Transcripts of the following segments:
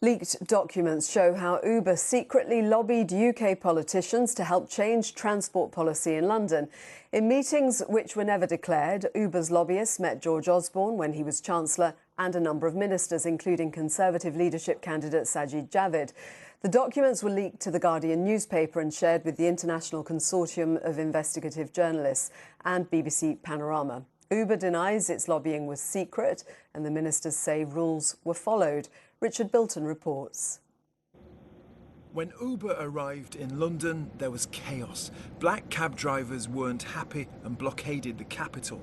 Leaked documents show how Uber secretly lobbied UK politicians to help change transport policy in London. In meetings which were never declared, Uber's lobbyists met George Osborne when he was Chancellor and a number of ministers, including Conservative leadership candidate Sajid Javid. The documents were leaked to the Guardian newspaper and shared with the International Consortium of Investigative Journalists and BBC Panorama. Uber denies its lobbying was secret and the ministers say rules were followed. Richard Bilton reports. When Uber arrived in London, there was chaos. Black cab drivers weren't happy and blockaded the capital.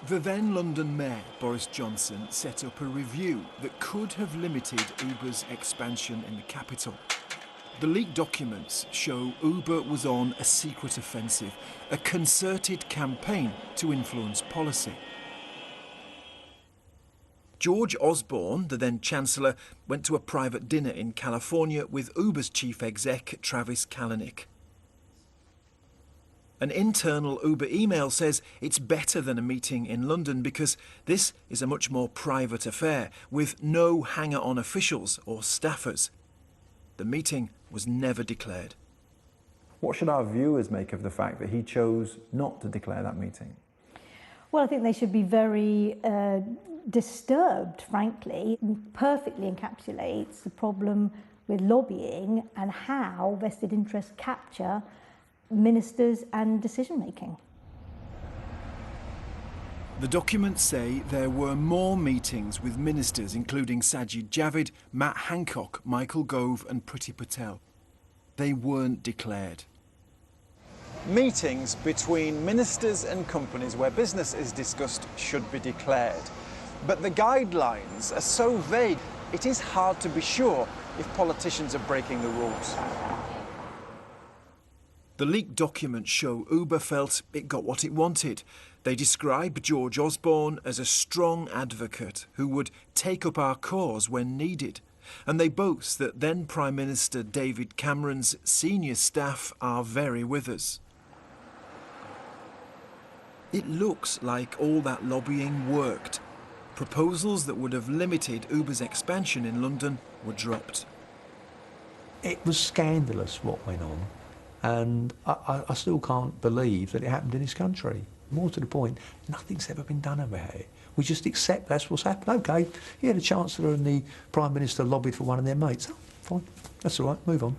The then London Mayor, Boris Johnson, set up a review that could have limited Uber's expansion in the capital. The leaked documents show Uber was on a secret offensive, a concerted campaign to influence policy. George Osborne, the then Chancellor, went to a private dinner in California with Uber's chief exec, Travis Kalanick. An internal Uber email says it's better than a meeting in London because this is a much more private affair with no hanger-on officials or staffers. The meeting was never declared. What should our viewers make of the fact that he chose not to declare that meeting? Well, I think they should be very disturbed, frankly. It perfectly encapsulates the problem with lobbying and how vested interests capture ministers and decision-making. The documents say there were more meetings with ministers, including Sajid Javid, Matt Hancock, Michael Gove and Priti Patel. They weren't declared. Meetings between ministers and companies where business is discussed should be declared. But the guidelines are so vague, it is hard to be sure if politicians are breaking the rules. The leaked documents show Uber felt it got what it wanted. They describe George Osborne as a strong advocate who would take up our cause when needed. And they boast that then Prime Minister David Cameron's senior staff are very with us. It looks like all that lobbying worked. Proposals that would have limited Uber's expansion in London were dropped. It was scandalous what went on, and I still can't believe that it happened in this country. More to the point, nothing's ever been done about it. We just accept that's what's happened. OK, yeah, the Chancellor and the Prime Minister lobbied for one of their mates. Oh, fine, that's all right, move on.